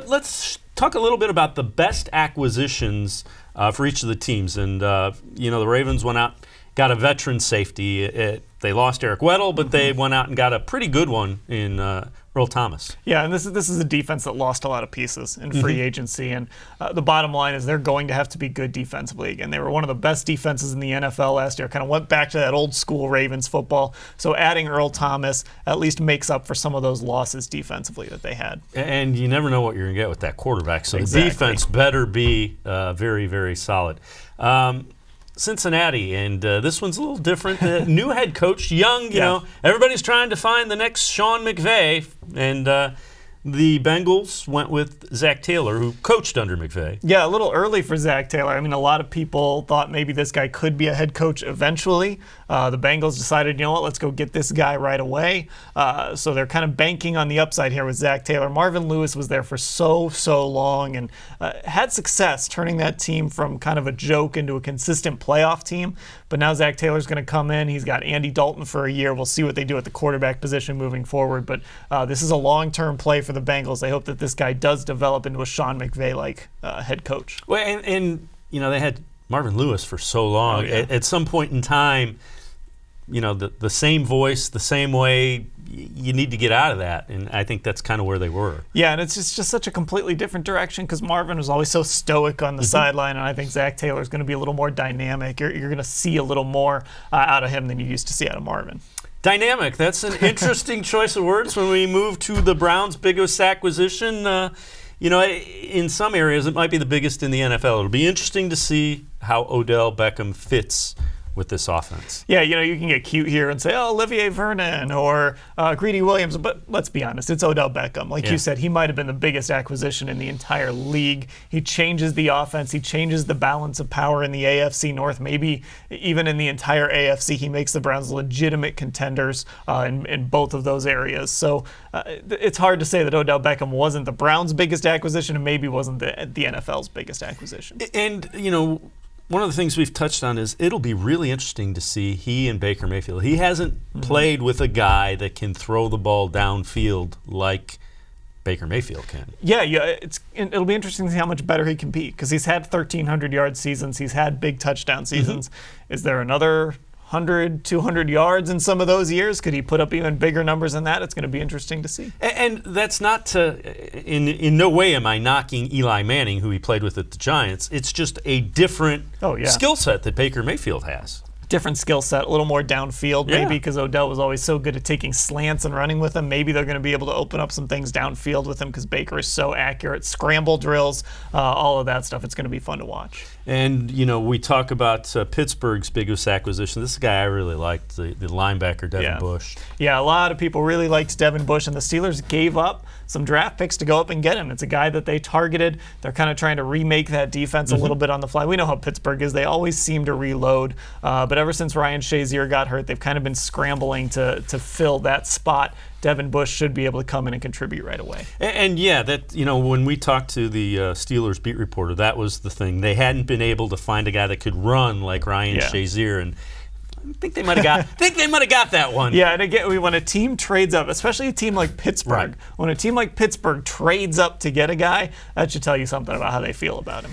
Let's talk a little bit about the best acquisitions for each of the teams. And, the Ravens went out, got a veteran safety. They lost Eric Weddle, but they went out and got a pretty good one in Earl-Thomas. Yeah, and this is a defense that lost a lot of pieces in free agency. And the bottom line is they're going to have to be good defensively again. They were one of the best defenses in the NFL last year, kind of went back to that old school Ravens football. So adding Earl-Thomas at least makes up for some of those losses defensively that they had. And you never know what you're going to get with that quarterback. So the defense better be very, very solid. Cincinnati, and this one's a little different. New head coach, young, you know, everybody's trying to find the next Sean McVay, and the Bengals went with Zac-Taylor, who coached under McVay. Yeah, a little early for Zac-Taylor. I mean, a lot of people thought maybe this guy could be a head coach eventually. The Bengals decided, you know what, let's go get this guy right away. So they're kind of banking on the upside here with Zac-Taylor. Marvin Lewis was there for so long and had success turning that team from kind of a joke into a consistent playoff team. But now Zac-Taylor's going to come in. He's got Andy Dalton for a year. We'll see what they do at the quarterback position moving forward. But this is a long-term play for the Bengals. They hope that this guy does develop into a Sean McVay-like head coach. Well, and they had Marvin Lewis for so long. Oh, yeah. At some point in time, the same voice, the same way, you need to get out of that, and I think that's kind of where they were. Yeah, and it's just such a completely different direction because Marvin was always so stoic on the sideline, and I think Zac-Taylor is going to be a little more dynamic. You're going to see a little more out of him than you used to see out of Marvin. Dynamic, that's an interesting choice of words when we move to the Browns' biggest acquisition. In some areas, it might be the biggest in the NFL. It'll be interesting to see how Odell-Beckham fits with this offense. Yeah, you can get cute here and say, oh, Olivier Vernon or Greedy Williams, but let's be honest, it's Odell Beckham. Like you said, he might have been the biggest acquisition in the entire league. He changes the offense. He changes the balance of power in the AFC North. Maybe even in the entire AFC, he makes the Browns legitimate contenders in both of those areas. So it's hard to say that Odell Beckham wasn't the Browns' biggest acquisition and maybe wasn't the NFL's biggest acquisition. And, one of the things we've touched on is it'll be really interesting to see he and Baker Mayfield. He hasn't played with a guy that can throw the ball downfield like Baker Mayfield can. Yeah, it'll be interesting to see how much better he can be because he's had 1,300-yard seasons. He's had big touchdown seasons. Is there another 100, 200 yards in some of those years? Could he put up even bigger numbers than that? It's going to be interesting to see. And that's not in no way am I knocking Eli Manning, who he played with at the Giants. It's just a different skill set that Baker Mayfield has. Different skill set, a little more downfield maybe because Odell was always so good at taking slants and running with them. Maybe they're going to be able to open up some things downfield with him because Baker is so accurate. Scramble drills, all of that stuff. It's going to be fun to watch. And, we talk about Pittsburgh's biggest acquisition. This is a guy I really liked, the linebacker, devin-bush. Yeah, a lot of people really liked devin-bush, and the Steelers gave up some draft picks to go up and get him. It's a guy that they targeted. They're kind of trying to remake that defense a little bit on the fly. We know how Pittsburgh is. They always seem to reload. But ever since Ryan Shazier got hurt, they've kind of been scrambling to fill that spot. Devin-Bush should be able to come in and contribute right away. And that when we talked to the Steelers beat reporter, that was the thing. They hadn't been able to find a guy that could run like Ryan Shazier, and I think they might have got that one. Yeah, and again, when a team trades up, especially a team like Pittsburgh, when a team like Pittsburgh trades up to get a guy, that should tell you something about how they feel about him.